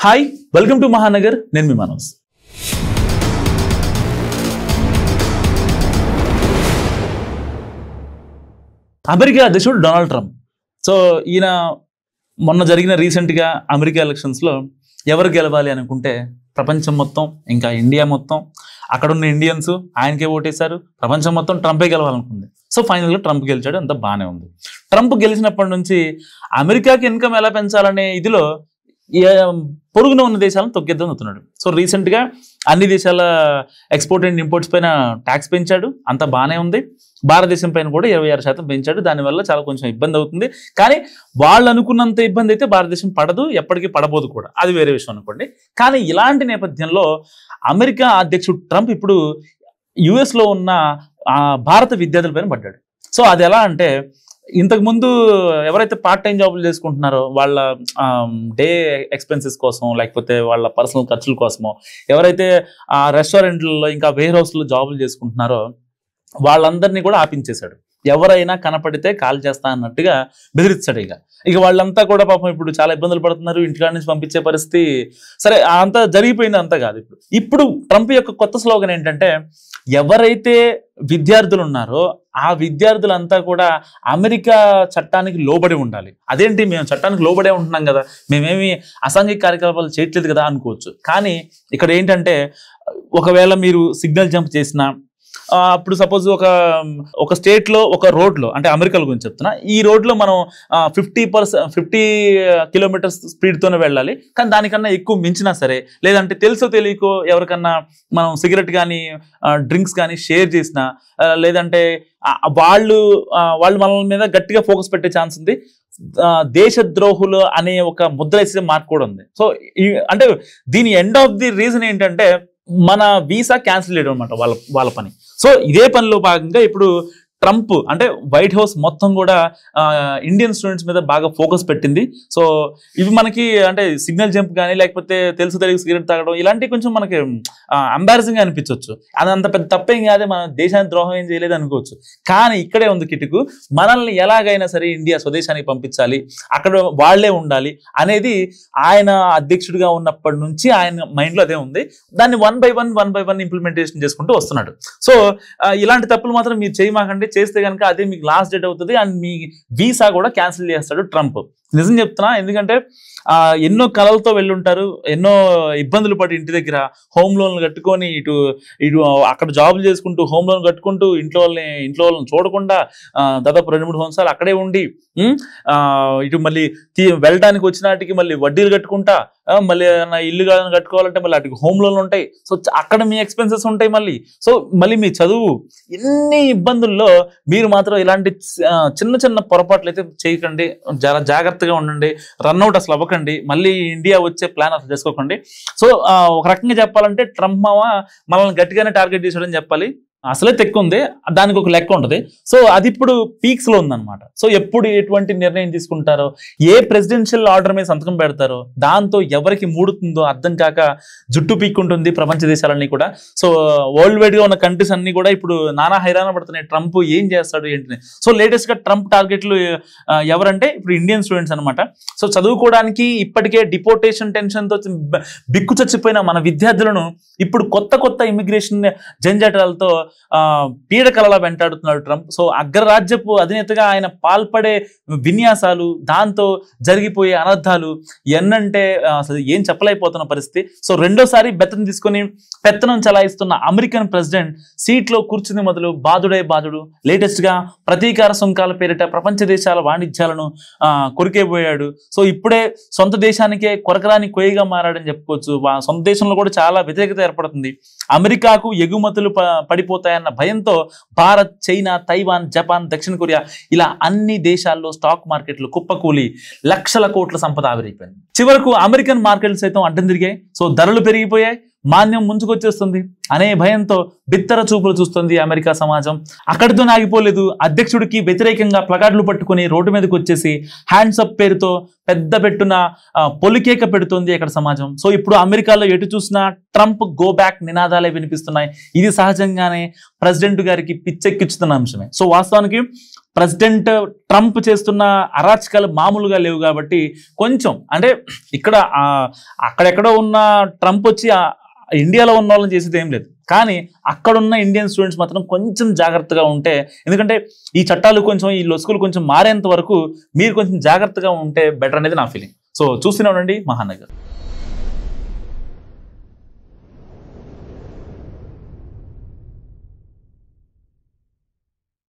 Hi welcome to Mahanagar నేను మీ Manoj America అధ్యక్షుడు Donald Trump so ఈయన మొన్న జరిగిన రీసెంట్గా అమెరికా ఎలక్షన్స్లో ఎవరు గెలవాలి అనుకుంటే ప్రపంచం మొత్తం ఇంకా ఇండియా మొత్తం అక్కడున్న ఇండియన్స్ ఆయనకే ఓటేశారు. ప్రపంచం మొత్తం ట్రంపే గెలవాలనుకుంది. సో ఫైనల్గా ట్రంప్ గెలిచాడు, అంతా బాగానే ఉంది. ట్రంప్ గెలిచినప్పటి నుంచి అమెరికాకి ఇన్కమ్ ఎలా పెంచాలనే ఇదిలో పొరుగున ఉన్న దేశాలను తొక్కేద్దాం అవుతున్నాడు. సో రీసెంట్గా అన్ని దేశాల ఎక్స్పోర్ట్ అండ్ ఇంపోర్ట్స్ పైన ట్యాక్స్ పెంచాడు, అంతా బాగానే ఉంది. భారతదేశం పైన కూడా 26% పెంచాడు. దానివల్ల చాలా కొంచెం ఇబ్బంది అవుతుంది. కానీ వాళ్ళు అనుకున్నంత ఇబ్బంది అయితే భారతదేశం పడదు, ఎప్పటికీ పడబోదు కూడా, అది వేరే విషయం అనుకోండి. కానీ ఇలాంటి నేపథ్యంలో అమెరికా అధ్యక్షుడు ట్రంప్ ఇప్పుడు యుఎస్లో ఉన్న భారత విద్యార్థుల పైన పడ్డాడు. సో అది ఎలా అంటే, ఇంతకుముందు ఎవరైతే పార్ట్ టైం జాబులు చేసుకుంటున్నారో వాళ్ళ డే ఎక్స్పెన్సెస్ కోసం, లేకపోతే వాళ్ళ పర్సనల్ ఖర్చుల కోసమో, ఎవరైతే రెస్టారెంట్లలో ఇంకా వేర్ హౌస్లో జాబులు చేసుకుంటున్నారో వాళ్ళందరినీ కూడా ఆపించేశాడు. ఎవరైనా కనపడితే కాల్ చేస్తా అన్నట్టుగా బెదిరిస్తాడు. ఇక వాళ్ళంతా కూడా పాపం ఇప్పుడు చాలా ఇబ్బందులు పడుతున్నారు, ఇంటికాడ నుంచి పంపించే పరిస్థితి. సరే అంతా జరిగిపోయింది, అంతా కాదు. ఇప్పుడు ట్రంప్ యొక్క కొత్త స్లోగన్ ఏంటంటే, ఎవరైతే విద్యార్థులు ఉన్నారో ఆ విద్యార్థులంతా కూడా అమెరికా చట్టానికి లోబడి ఉండాలి. అదేంటి, మేము చట్టానికి లోబడే ఉంటున్నాం కదా, మేమేమి అసాంఘిక కార్యకలాపాలు చేయట్లేదు కదా అనుకోవచ్చు. కానీ ఇక్కడ ఏంటంటే, ఒకవేళ మీరు సిగ్నల్ జంప్ చేసినా, అప్పుడు సపోజ్ ఒక స్టేట్లో ఒక రోడ్లో, అంటే అమెరికాల గురించి చెప్తున్నా, ఈ రోడ్లో మనం 50 కిలోమీటర్స్ స్పీడ్తోనే వెళ్ళాలి. కానీ దానికన్నా ఎక్కువ మించినా సరే, లేదంటే తెలుసో తెలియకో ఎవరికన్నా మనం సిగరెట్ కానీ డ్రింక్స్ కానీ షేర్ చేసినా, లేదంటే వాళ్ళు మన మీద గట్టిగా ఫోకస్ పెట్టే ఛాన్స్ ఉంది. దేశద్రోహులు అనే ఒక ముద్ర వేసే మార్క్ కూడా ఉంది. సో అంటే దీని ఎండ్ ఆఫ్ ది రీజన్ ఏంటంటే, మన వీసా క్యాన్సిల్ చేయడం అనమాట వాళ్ళ పని. సో ఇదే పనిలో భాగంగా ఇప్పుడు ట్రంప్ అంటే వైట్ హౌస్ మొత్తం కూడా ఇండియన్ స్టూడెంట్స్ మీద బాగా ఫోకస్ పెట్టింది. సో ఇవి మనకి అంటే సిగ్నల్ జంప్ కానీ, లేకపోతే తెలుసు తెలియక సిగరెట్ తాగడం, ఇలాంటివి కొంచెం మనకి ఎంబారసింగ్ అనిపించవచ్చు. అది అంత పెద్ద తప్పేం కాదే, మన దేశానికి ద్రోహం ఏం చేయలేదు అనుకోవచ్చు. కానీ ఇక్కడే ఉంది కిటుకు. మనల్ని ఎలాగైనా సరే ఇండియా స్వదేశానికి పంపించాలి, అక్కడ వాళ్లే ఉండాలి అనేది ఆయన అధ్యక్షుడిగా ఉన్నప్పటి నుంచి ఆయన మైండ్లో అదే ఉంది. దాన్ని వన్ బై వన్ ఇంప్లిమెంటేషన్ చేసుకుంటూ వస్తున్నాడు. సో ఇలాంటి తప్పులు మాత్రం మీరు చేయమాకండి, చేస్తే కనుక అదే మీకు లాస్ట్ డేట్ అవుతుంది అండ్ మీ వీసా కూడా క్యాన్సిల్ చేస్తాడు ట్రంప్. నిజం చెప్తున్నా, ఎందుకంటే ఎన్నో కలలతో వెళ్ళుంటారు, ఎన్నో ఇబ్బందులు పడి ఇంటి దగ్గర హోమ్ లోన్లు కట్టుకొని, ఇటు అక్కడ జాబులు చేసుకుంటూ హోమ్ లోన్ కట్టుకుంటూ ఇంట్లో వాళ్ళని చూడకుండా దాదాపు 2-3 సంవత్సరాలు అక్కడే ఉండి, ఇటు మళ్ళీ వెళ్ళడానికి వచ్చినాటికి మళ్ళీ వడ్డీలు కట్టుకుంటా, మళ్ళీ ఇల్లు కట్టుకోవాలంటే మళ్ళీ అటు హోమ్ లోన్లు ఉంటాయి. సో అక్కడ మీ ఎక్స్పెన్సెస్ ఉంటాయి మళ్ళీ. సో మళ్ళీ మీ చదువు, ఎన్ని ఇబ్బందుల్లో మీరు మాత్రం ఇలాంటి చిన్న పొరపాట్లు అయితే చేయకండి. చాలా జాగ్రత్తగా ఉండండి, రన్అట్ అసలు అవ్వకండి, మళ్ళీ ఇండియా వచ్చే ప్లాన్ అసలు చేసుకోకండి. సో ఒక రకంగా చెప్పాలంటే ట్రంప్ మనల్ని గట్టిగానే టార్గెట్ చేసాడని చెప్పాలి. అసలే తెక్కు ఉంది, దానికి ఒక లెక్క ఉంటుంది. సో అది ఇప్పుడు పీక్స్ లో ఉందన్నమాట. సో ఎప్పుడు ఎటువంటి నిర్ణయం తీసుకుంటారో, ఏ ప్రెసిడెన్షియల్ ఆర్డర్ మీద సంతకం పెడతారో, దాంతో ఎవరికి మూడుతుందో అర్థం కాక జుట్టు పీక్కుంటుంది ప్రపంచ దేశాలన్నీ కూడా. సో వరల్డ్ వైడ్ గా ఉన్న కంట్రీస్ అన్ని కూడా ఇప్పుడు నానా హైరాణ పడుతున్నాయి, ట్రంప్ ఏం చేస్తాడు ఏంటి. సో లేటెస్ట్ గా ట్రంప్ టార్గెట్లు ఎవరంటే ఇప్పుడు ఇండియన్ స్టూడెంట్స్ అనమాట. సో చదువుకోవడానికి ఇప్పటికే డిపోర్టేషన్ టెన్షన్ తో బిక్కు చచ్చిపోయిన మన విద్యార్థులను ఇప్పుడు కొత్త ఇమిగ్రేషన్ జంజాటాలతో పీడకలలా వెంటాడుతున్నాడు ట్రంప్. సో అగ్రరాజ్యపు అధినేతగా ఆయన పాల్పడే విన్యాసాలు, దాంతో జరిగిపోయే అనర్థాలు ఎన్నంటే అసలు ఏం చెప్పలేకపోతున్న పరిస్థితి. సో రెండోసారి బెత్తను తీసుకొని పెత్తనం చలాయిస్తున్న అమెరికన్ ప్రెసిడెంట్ సీట్లో కూర్చుని మొదలు బాధుడు లేటెస్ట్ గా ప్రతీకార సుంకాల పేరిట ప్రపంచ దేశాల వాణిజ్యాలను కొరికేపోయాడు. సో ఇప్పుడే సొంత దేశానికే కొరకరాని కొయ్యగా మారాడని చెప్పుకోవచ్చు. సొంత దేశంలో కూడా చాలా వ్యతిరేకత ఏర్పడుతుంది. అమెరికాకు ఎగుమతులు పడిపోతాయన్న భయంతో భారత్, చైనా, తైవాన్, జపాన్, దక్షిణ కొరియా ఇలా అన్ని దేశాల్లో స్టాక్ మార్కెట్లు కుప్పకూలి లక్షల కోట్ల సంపద ఆవిరైపోయింది. చివరకు అమెరికన్ మార్కెట్లు సైతం అడ్డం తిరిగాయి. సో ధరలు పెరిగిపోయాయి, మాన్యం ముంచుకొచ్చేస్తుంది అనే భయంతో బిత్తర చూపులు చూస్తుంది అమెరికా సమాజం. అక్కడితో ఆగిపోలేదు. అధ్యక్షుడికి వ్యతిరేకంగా ప్లకార్డులు పట్టుకుని రోడ్డు మీదకి వచ్చేసి హ్యాండ్స్ అప్ పేరుతో పెద్ద పెట్టున పొలికేక పెడుతుంది అక్కడ సమాజం. సో ఇప్పుడు అమెరికాలో ఎటు చూసినా ట్రంప్ గో బ్యాక్ నినాదాలే వినిపిస్తున్నాయి. ఇది సహజంగానే ప్రెసిడెంట్ గారికి పిచ్చెక్కించుతున్న అంశమే. సో వాస్తవానికి ప్రెసిడెంట్ ట్రంప్ చేస్తున్న అరాచకాలు మామూలుగా లేవు కాబట్టి కొంచెం అంటే ఇక్కడ అక్కడెక్కడో ఉన్న ట్రంప్ వచ్చి ఇండియాలో ఉన్న వాళ్ళని చేసేది ఏం లేదు, కానీ అక్కడున్న ఇండియన్ స్టూడెంట్స్ మాత్రం కొంచెం జాగ్రత్తగా ఉంటే, ఎందుకంటే ఈ చట్టాలు కొంచెం ఈ లొసుగులు కొంచెం మారేంత వరకు మీరు కొంచెం జాగ్రత్తగా ఉంటే బెటర్ అనేది నా ఫీలింగ్. సో చూస్తూనే ఉండండి మహానగర్.